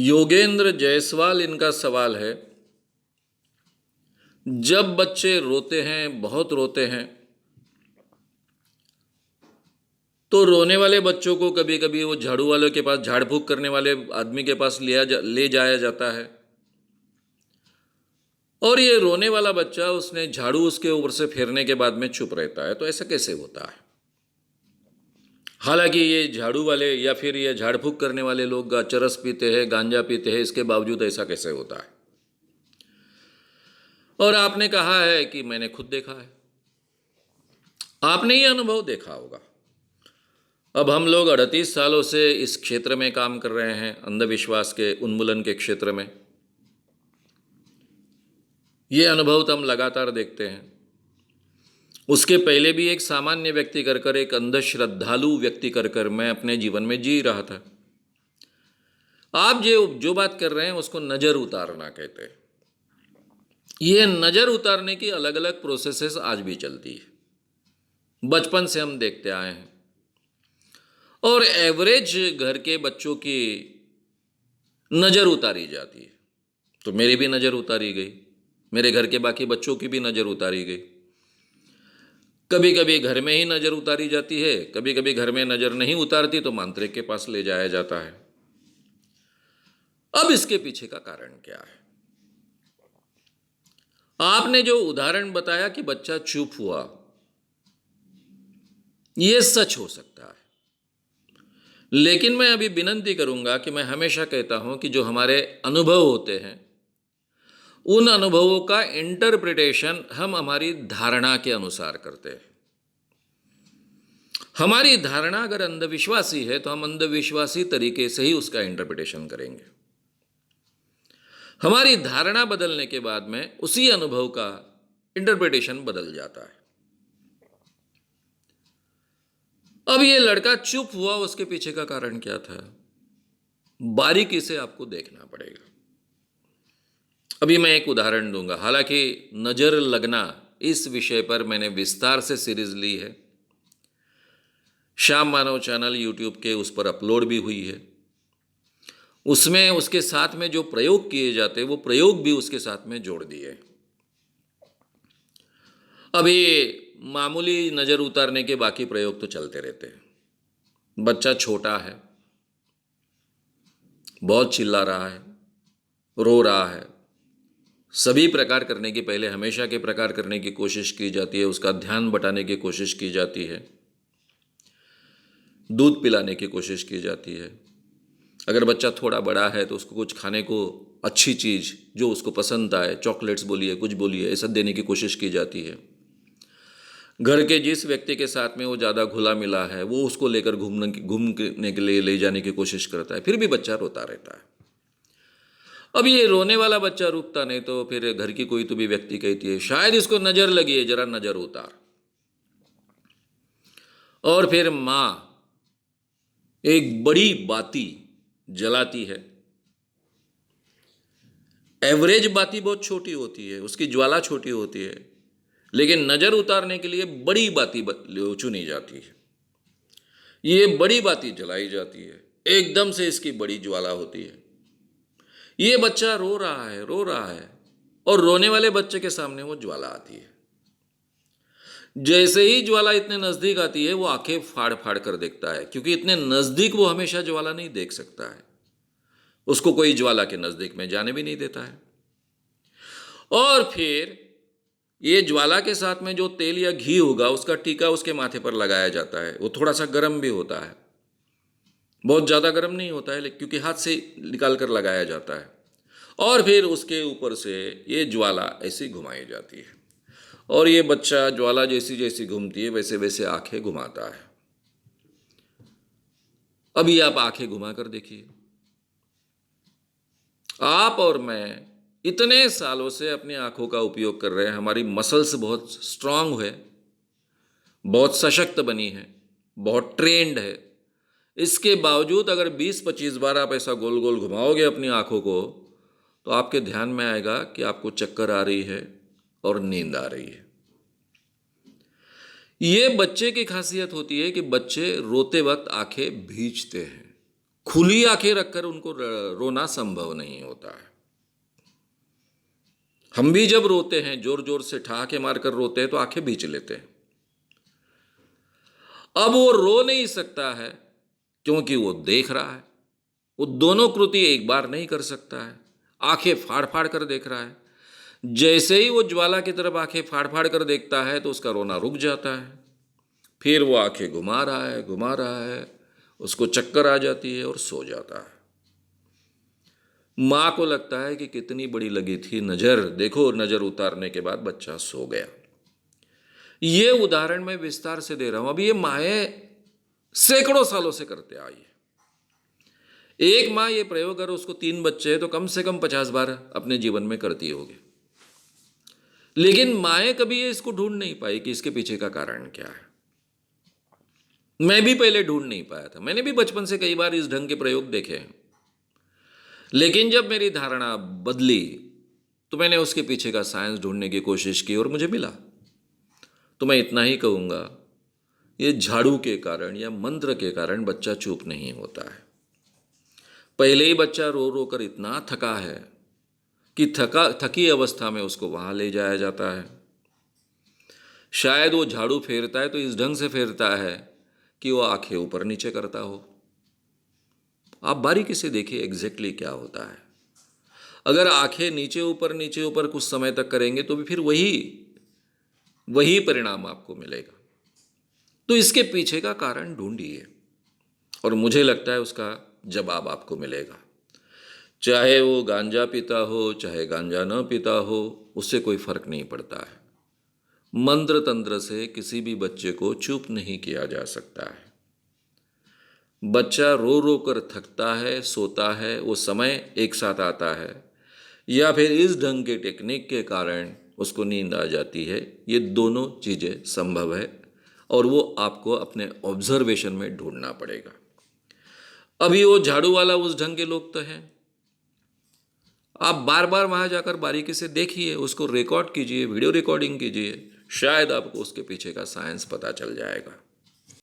योगेंद्र जायसवाल इनका सवाल है। जब बच्चे रोते हैं, बहुत रोते हैं, तो रोने वाले बच्चों को कभी कभी वो झाड़ू वाले के पास, झाड़ फूक करने वाले आदमी के पास ले जाया जाता है। और ये रोने वाला बच्चा, उसने झाड़ू उसके ऊपर से फेरने के बाद में चुप रहता है। तो ऐसा कैसे होता है? हालांकि ये झाड़ू वाले या फिर ये झाड़ फूक करने वाले लोग चरस पीते हैं, गांजा पीते हैं, इसके बावजूद ऐसा कैसे होता है? और आपने कहा है कि मैंने खुद देखा है। आपने ये अनुभव देखा होगा। अब हम लोग 38 सालों से इस क्षेत्र में काम कर रहे हैं, अंधविश्वास के उन्मूलन के क्षेत्र में। ये अनुभव तो हम लगातार देखते हैं। उसके पहले भी एक सामान्य व्यक्ति कर एक अंधश्रद्धालु व्यक्ति कर मैं अपने जीवन में जी रहा था। आप जो बात कर रहे हैं उसको नज़र उतारना कहते हैं। ये नज़र उतारने की अलग अलग प्रोसेसेस आज भी चलती है, बचपन से हम देखते आए हैं। और एवरेज घर के बच्चों की नज़र उतारी जाती है। तो मेरी भी नज़र उतारी गई, मेरे घर के बाकी बच्चों की भी नज़र उतारी गई। कभी कभी घर में ही नज़र उतारी जाती है, कभी कभी घर में नज़र नहीं उतारती तो मांत्रिक के पास ले जाया जाता है। अब इसके पीछे का कारण क्या है? आपने जो उदाहरण बताया कि बच्चा चुप हुआ, यह सच हो सकता है। लेकिन मैं अभी विनती करूंगा कि मैं हमेशा कहता हूं कि जो हमारे अनुभव होते हैं, उन अनुभवों का इंटरप्रिटेशन हम हमारी धारणा के अनुसार करते हैं। हमारी धारणा अगर अंधविश्वासी है तो हम अंधविश्वासी तरीके से ही उसका इंटरप्रिटेशन करेंगे। हमारी धारणा बदलने के बाद में उसी अनुभव का इंटरप्रिटेशन बदल जाता है। अब ये लड़का चुप हुआ, उसके पीछे का कारण क्या था? बारीकी से आपको देखना पड़ेगा। अभी मैं एक उदाहरण दूंगा। हालांकि नज़र लगना इस विषय पर मैंने विस्तार से सीरीज ली है, श्याम मानव चैनल यूट्यूब के उस पर अपलोड भी हुई है। उसमें उसके साथ में जो प्रयोग किए जाते वो प्रयोग भी उसके साथ में जोड़ दिए। अभी मामूली नज़र उतारने के बाकी प्रयोग तो चलते रहते हैं। बच्चा छोटा है, बहुत चिल्ला रहा है, रो रहा है, सभी प्रकार करने की, पहले हमेशा के प्रकार करने की कोशिश की जाती है, उसका ध्यान बटाने की कोशिश की जाती है, दूध पिलाने की कोशिश की जाती है। अगर बच्चा थोड़ा बड़ा है तो उसको कुछ खाने को, अच्छी चीज़ जो उसको पसंद आए, चॉकलेट्स बोलिए, कुछ बोलिए, ऐसा देने की कोशिश की जाती है। घर के जिस व्यक्ति के साथ में वो ज़्यादा घुला मिला है वो उसको लेकर घूमने के लिए ले जाने की कोशिश करता है, फिर भी बच्चा रोता रहता है। अब ये रोने वाला बच्चा रुकता नहीं तो फिर घर की कोई तो भी व्यक्ति कहती है, शायद इसको नज़र लगी है, जरा नज़र उतार। और फिर माँ एक बड़ी बाती जलाती है। एवरेज बाती बहुत छोटी होती है, उसकी ज्वाला छोटी होती है, लेकिन नज़र उतारने के लिए बड़ी बाती चुनी जाती है। ये बड़ी बाती जलाई जाती है, एकदम से इसकी बड़ी ज्वाला होती है। ये बच्चा रो रहा है, रो रहा है, और रोने वाले बच्चे के सामने वो ज्वाला आती है। जैसे ही ज्वाला इतने नज़दीक आती है वो आंखें फाड़ फाड़ कर देखता है, क्योंकि इतने नज़दीक वो हमेशा ज्वाला नहीं देख सकता है। उसको कोई ज्वाला के नज़दीक में जाने भी नहीं देता है। और फिर ये ज्वाला के साथ में जो तेल या घी होगा उसका टीका उसके माथे पर लगाया जाता है। वो थोड़ा सा गर्म भी होता है, बहुत ज़्यादा गर्म नहीं होता है, लेकिन क्योंकि हाथ से निकाल कर लगाया जाता है। और फिर उसके ऊपर से ये ज्वाला ऐसी घुमाई जाती है, और ये बच्चा ज्वाला जैसी जैसी घूमती है वैसे वैसे आंखें घुमाता है। अभी आप आंखें घुमा कर देखिए। आप और मैं इतने सालों से अपनी आंखों का उपयोग कर रहे हैं, हमारी मसल्स बहुत स्ट्रांग है, बहुत सशक्त बनी है, बहुत ट्रेंड है। इसके बावजूद अगर 20-25 बार आप ऐसा गोल गोल घुमाओगे अपनी आंखों को तो आपके ध्यान में आएगा कि आपको चक्कर आ रही है और नींद आ रही है। ये बच्चे की खासियत होती है कि बच्चे रोते वक्त आंखें भींचते हैं, खुली आंखें रखकर उनको रोना संभव नहीं होता है। हम भी जब रोते हैं, जोर जोर से ठहाके मारकर रोते हैं, तो आंखें भींच लेते हैं। अब वो रो नहीं सकता है क्योंकि वो देख रहा है। वो दोनों कृति एक बार नहीं कर सकता है, आंखें फाड़ फाड़ कर देख रहा है। जैसे ही वो ज्वाला की तरफ आंखें फाड़ फाड़ कर देखता है तो उसका रोना रुक जाता है। फिर वो आंखें घुमा रहा है, उसको चक्कर आ जाती है और सो जाता है। माँ को लगता है कि कितनी बड़ी लगी थी नजर, देखो नजर उतारने के बाद बच्चा सो गया। ये उदाहरण मैं विस्तार से दे रहा हूं। अभी ये माएँ सैकड़ों सालों से करते आई है। एक माँ ये प्रयोग अगर उसको 3 बच्चे हैं तो कम से कम 50 बार अपने जीवन में करती होगी। लेकिन माएँ कभी ये इसको ढूंढ नहीं पाई कि इसके पीछे का कारण क्या है। मैं भी पहले ढूंढ नहीं पाया था। मैंने भी बचपन से कई बार इस ढंग के प्रयोग देखे हैं, लेकिन जब मेरी धारणा बदली तो मैंने उसके पीछे का साइंस ढूंढने की कोशिश की और मुझे मिला। तो मैं इतना ही कहूँगा, ये झाड़ू के कारण या मंत्र के कारण बच्चा चुप नहीं होता है। पहले ही बच्चा रो रो कर इतना थका है कि थकी अवस्था में उसको वहाँ ले जाया जाता है। शायद वो झाड़ू फेरता है तो इस ढंग से फेरता है कि वो आंखें ऊपर नीचे करता हो। आप बारीकी से देखिए एग्जैक्टली क्या होता है। अगर आंखें नीचे ऊपर कुछ समय तक करेंगे तो भी फिर वही परिणाम आपको मिलेगा। तो इसके पीछे का कारण ढूंढिए और मुझे लगता है उसका जवाब आपको मिलेगा। चाहे वो गांजा पीता हो, चाहे गांजा न पीता हो, उससे कोई फर्क नहीं पड़ता है। मंत्र तंत्र से किसी भी बच्चे को चुप नहीं किया जा सकता है। बच्चा रो रो कर थकता है, सोता है, वो समय एक साथ आता है, या फिर इस ढंग के टेक्निक के कारण उसको नींद आ जाती है। ये दोनों चीज़ें संभव है और वो आपको अपने ऑब्जर्वेशन में ढूंढना पड़ेगा। अभी वो झाड़ू वाला उस ढंग के लोग तो हैं, आप बार बार वहाँ जाकर बारीकी से देखिए, उसको रिकॉर्ड कीजिए, वीडियो रिकॉर्डिंग कीजिए, शायद आपको उसके पीछे का साइंस पता चल जाएगा।